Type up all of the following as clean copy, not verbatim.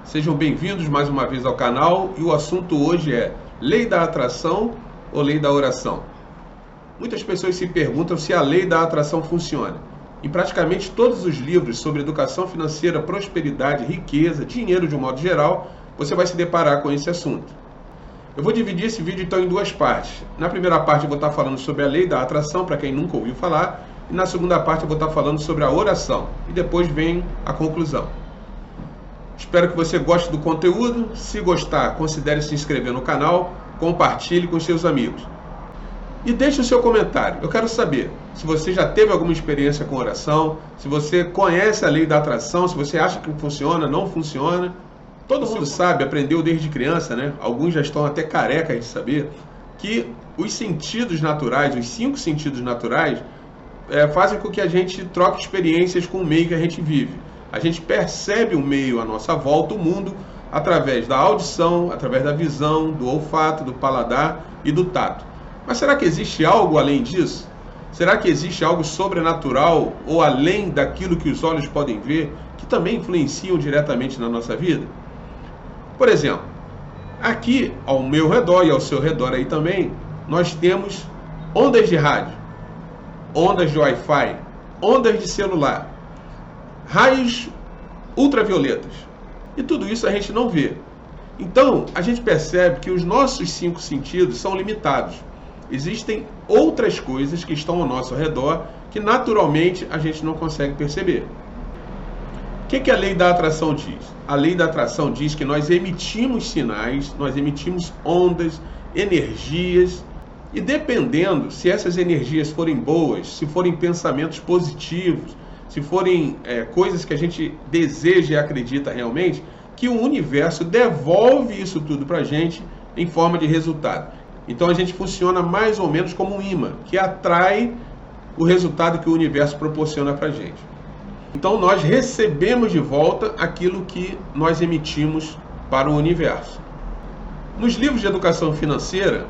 Sejam bem-vindos mais uma vez ao canal e o assunto hoje é Lei da Atração ou Lei da Oração? Muitas pessoas se perguntam se a Lei da Atração funciona. Em praticamente todos os livros sobre educação financeira, prosperidade, riqueza, dinheiro de um modo geral, você vai se deparar com esse assunto. Eu vou dividir esse vídeo então em duas partes. Na primeira parte eu vou estar falando sobre a Lei da Atração, para quem nunca ouviu falar, e na segunda parte eu vou estar falando sobre a oração, e depois vem a conclusão. Espero que você goste do conteúdo. Se gostar, considere se inscrever no canal, compartilhe com seus amigos. E deixe o seu comentário. Eu quero saber se você já teve alguma experiência com oração, se você conhece a lei da atração, se você acha que funciona, não funciona. Todo mundo sabe, aprendeu desde criança, né? Alguns já estão até carecas de saber, que os sentidos naturais, os 5 sentidos naturais, fazem com que a gente troque experiências com o meio que a gente vive. A gente percebe o meio à nossa volta, o mundo, através da audição, através da visão, do olfato, do paladar e do tato. Mas será que existe algo além disso? Será que existe algo sobrenatural ou além daquilo que os olhos podem ver, que também influenciam diretamente na nossa vida? Por exemplo, aqui ao meu redor e ao seu redor aí também, nós temos ondas de rádio, ondas de Wi-Fi, ondas de celular, raios ultravioletas. E tudo isso a gente não vê. Então, a gente percebe que os nossos 5 sentidos são limitados. Existem outras coisas que estão ao nosso redor que naturalmente a gente não consegue perceber. O que a lei da atração diz? A lei da atração diz que nós emitimos sinais, nós emitimos ondas, energias, e dependendo se essas energias forem boas, se forem pensamentos positivos, se forem coisas que a gente deseja e acredita realmente, que o universo devolve isso tudo para a gente em forma de resultado. Então a gente funciona mais ou menos como um imã, que atrai o resultado que o universo proporciona para a gente. Então nós recebemos de volta aquilo que nós emitimos para o universo. Nos livros de educação financeira,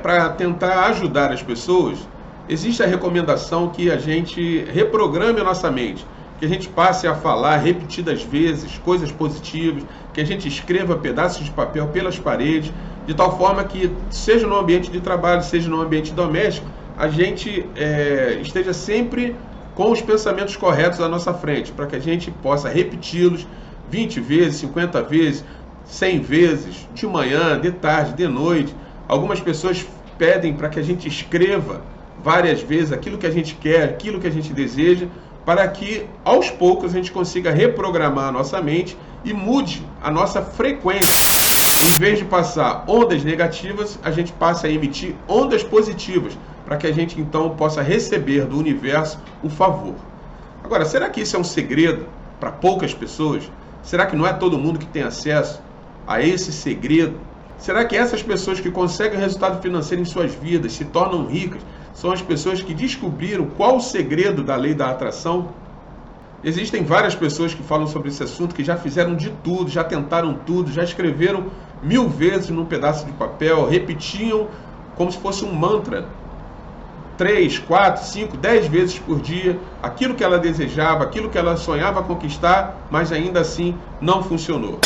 para tentar ajudar as pessoas, existe a recomendação que a gente reprograme a nossa mente, que a gente passe a falar repetidas vezes coisas positivas, que a gente escreva pedaços de papel pelas paredes, de tal forma que, seja no ambiente de trabalho, seja no ambiente doméstico, a gente esteja sempre com os pensamentos corretos à nossa frente, para que a gente possa repeti-los 20 vezes, 50 vezes, 100 vezes, de manhã, de tarde, de noite. Algumas pessoas pedem para que a gente escreva várias vezes aquilo que a gente quer, aquilo que a gente deseja, para que aos poucos a gente consiga reprogramar a nossa mente e mude a nossa frequência. Em vez de passar ondas negativas, a gente passe a emitir ondas positivas, para que a gente então possa receber do universo o favor. Agora, será que isso é um segredo para poucas pessoas? Será que não é todo mundo que tem acesso a esse segredo? Será que essas pessoas que conseguem resultado financeiro em suas vidas, se tornam ricas, são as pessoas que descobriram qual o segredo da lei da atração? Existem várias pessoas que falam sobre esse assunto, que já fizeram de tudo, já tentaram tudo, já escreveram 1000 vezes num pedaço de papel, repetiam como se fosse um mantra, 3, 4, 5, 10 vezes por dia, aquilo que ela desejava, aquilo que ela sonhava conquistar, mas ainda assim não funcionou.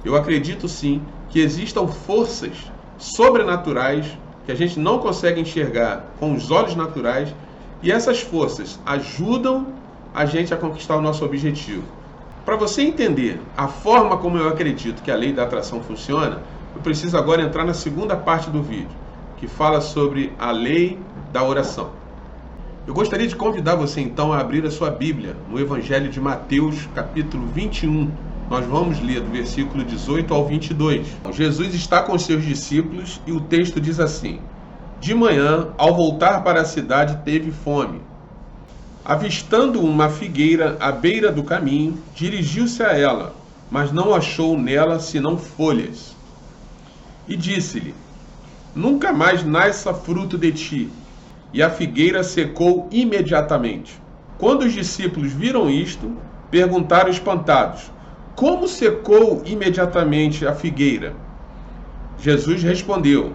Eu acredito sim que existam forças sobrenaturais que a gente não consegue enxergar com os olhos naturais, e essas forças ajudam a gente a conquistar o nosso objetivo. Para você entender a forma como eu acredito que a lei da atração funciona, eu preciso agora entrar na segunda parte do vídeo, que fala sobre a lei da oração. Eu gostaria de convidar você então a abrir a sua Bíblia no Evangelho de Mateus, capítulo 21. Nós vamos ler do versículo 18 ao 22. Jesus está com seus discípulos e o texto diz assim: De manhã, ao voltar para a cidade, teve fome. Avistando uma figueira à beira do caminho, dirigiu-se a ela, mas não achou nela senão folhas. E disse-lhe: Nunca mais nasça fruto de ti. E a figueira secou imediatamente. Quando os discípulos viram isto, perguntaram espantados: Como secou imediatamente a figueira? Jesus respondeu: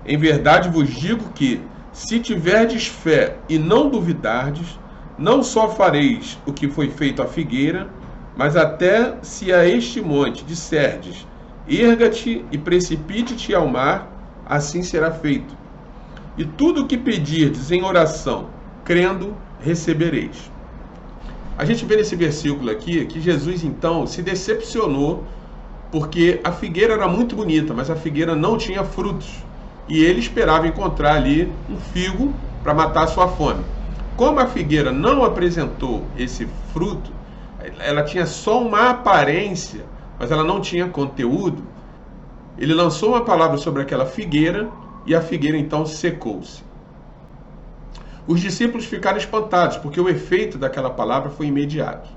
Em verdade vos digo que, se tiverdes fé e não duvidardes, não só fareis o que foi feito à figueira, Mas até se a este monte disserdes, erga-te e precipite-te ao mar, assim será feito. E tudo o que pedirdes em oração, crendo, recebereis. A gente vê nesse versículo aqui que Jesus então se decepcionou porque a figueira era muito bonita, mas a figueira não tinha frutos. E ele esperava encontrar ali um figo para matar a sua fome. Como a figueira não apresentou esse fruto, ela tinha só uma aparência, mas ela não tinha conteúdo. Ele lançou uma palavra sobre aquela figueira e a figueira então secou-se. Os discípulos ficaram espantados, porque o efeito daquela palavra foi imediato.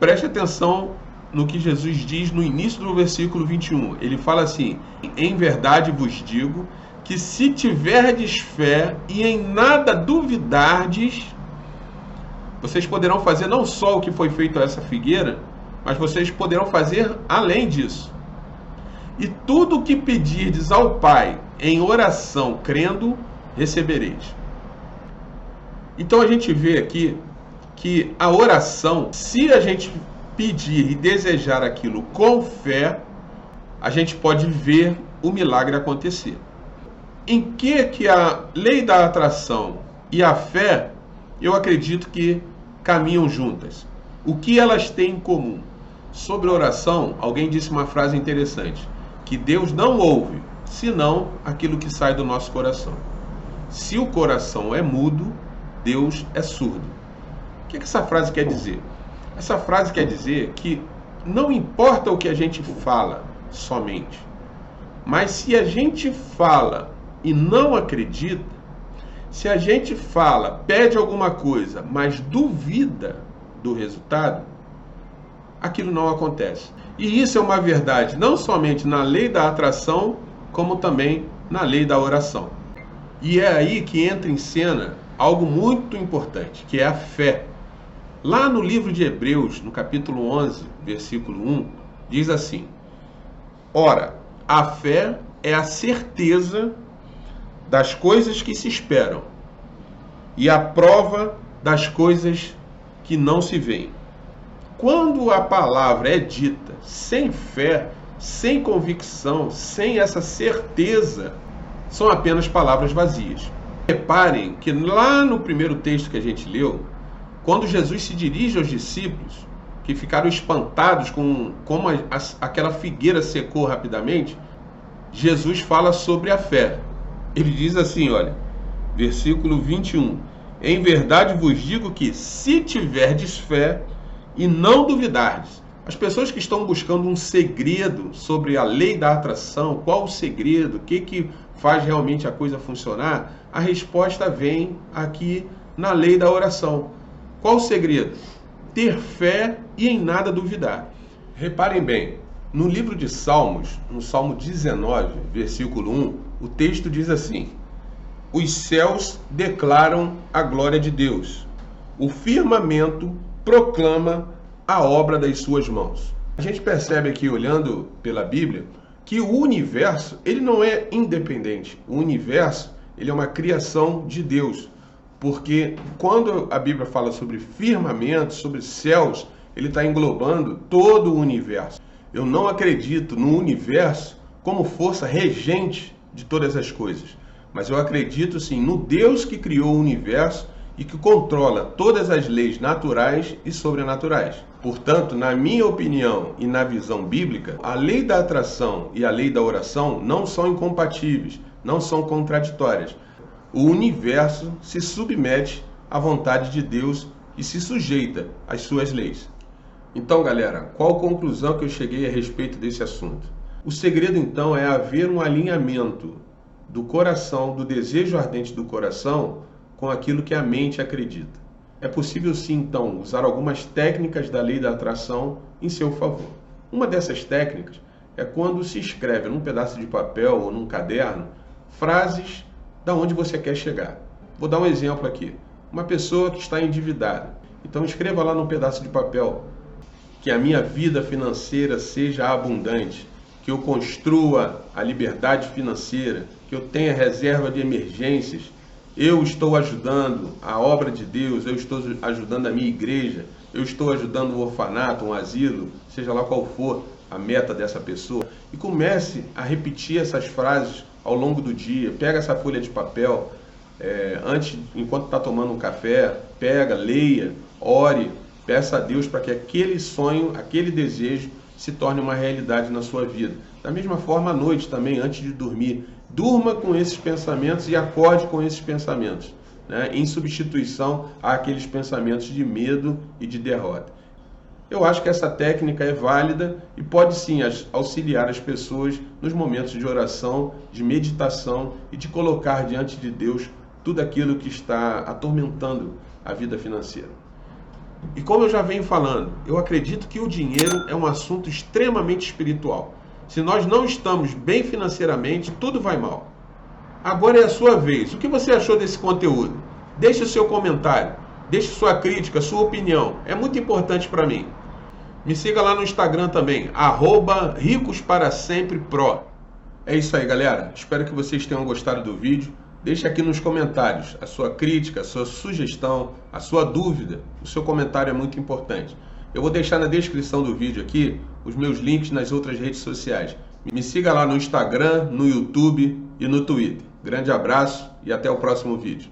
Preste atenção no que Jesus diz no início do versículo 21. Ele fala assim: em verdade vos digo que se tiverdes fé e em nada duvidardes, vocês poderão fazer não só o que foi feito a essa figueira, mas vocês poderão fazer além disso. E tudo o que pedirdes ao Pai em oração, crendo, recebereis. Então a gente vê aqui que a oração, se a gente pedir e desejar aquilo com fé, a gente pode ver o milagre acontecer. Em que a lei da atração e a fé, eu acredito que caminham juntas. O que elas têm em comum? Sobre oração, alguém disse uma frase interessante, que Deus não ouve, senão aquilo que sai do nosso coração. Se o coração é mudo, Deus é surdo. O que essa frase quer dizer? Essa frase quer dizer que não importa o que a gente fala somente, mas se a gente fala e não acredita, se a gente fala, pede alguma coisa, mas duvida do resultado, aquilo não acontece. E isso é uma verdade não somente na lei da atração, como também na lei da oração. E é aí que entra em cena algo muito importante, que é a fé. Lá no livro de Hebreus, no capítulo 11, versículo 1, diz assim: ora, a fé é a certeza das coisas que se esperam e a prova das coisas que não se veem. Quando a palavra é dita sem fé, sem convicção, sem essa certeza, são apenas palavras vazias. Reparem que lá no primeiro texto que a gente leu, quando Jesus se dirige aos discípulos, que ficaram espantados com como aquela figueira secou rapidamente, Jesus fala sobre a fé. Ele diz assim, olha, versículo 21, em verdade vos digo que se tiverdes fé e não duvidardes. As pessoas que estão buscando um segredo sobre a lei da atração, qual o segredo, o que faz realmente a coisa funcionar, a resposta vem aqui na lei da oração. Qual o segredo? Ter fé e em nada duvidar. Reparem bem, no livro de Salmos, no Salmo 19, versículo 1, o texto diz assim: os céus declaram a glória de Deus, o firmamento proclama a obra das suas mãos. A gente percebe aqui, olhando pela Bíblia, que o universo, ele não é independente. O universo, ele é uma criação de Deus. Porque quando a Bíblia fala sobre firmamento, sobre céus, ele está englobando todo o universo. Eu não acredito no universo como força regente de todas as coisas, mas eu acredito sim no Deus que criou o universo e que controla todas as leis naturais e sobrenaturais. Portanto, na minha opinião e na visão bíblica, a lei da atração e a lei da oração não são incompatíveis, não são contraditórias. O universo se submete à vontade de Deus e se sujeita às suas leis. Então, galera, qual a conclusão que eu cheguei a respeito desse assunto? O segredo, então, é haver um alinhamento do coração, do desejo ardente do coração, com aquilo que a mente acredita. É possível, sim, então, usar algumas técnicas da lei da atração em seu favor. Uma dessas técnicas é quando se escreve num pedaço de papel ou num caderno frases da onde você quer chegar. Vou dar um exemplo aqui. Uma pessoa que está endividada. Então escreva lá num pedaço de papel: que a minha vida financeira seja abundante, que eu construa a liberdade financeira, que eu tenha reserva de emergências, eu estou ajudando a obra de Deus, eu estou ajudando a minha igreja, eu estou ajudando um orfanato, um asilo, seja lá qual for a meta dessa pessoa. E comece a repetir essas frases ao longo do dia. Pega essa folha de papel, enquanto está tomando um café, pega, leia, ore, peça a Deus para que aquele sonho, aquele desejo se torne uma realidade na sua vida. Da mesma forma, à noite também, antes de dormir, durma com esses pensamentos e acorde com esses pensamentos, né, em substituição àqueles pensamentos de medo e de derrota. Eu acho que essa técnica é válida e pode sim auxiliar as pessoas nos momentos de oração, de meditação e de colocar diante de Deus tudo aquilo que está atormentando a vida financeira. E como eu já venho falando, eu acredito que o dinheiro é um assunto extremamente espiritual. Se nós não estamos bem financeiramente, tudo vai mal. Agora é a sua vez. O que você achou desse conteúdo? Deixe o seu comentário, deixe sua crítica, sua opinião. É muito importante para mim. Me siga lá no Instagram também, @ricosparasempre_pro. É isso aí, galera. Espero que vocês tenham gostado do vídeo. Deixe aqui nos comentários a sua crítica, a sua sugestão, a sua dúvida. O seu comentário é muito importante. Eu vou deixar na descrição do vídeo aqui os meus links nas outras redes sociais. Me siga lá no Instagram, no YouTube e no Twitter. Grande abraço e até o próximo vídeo.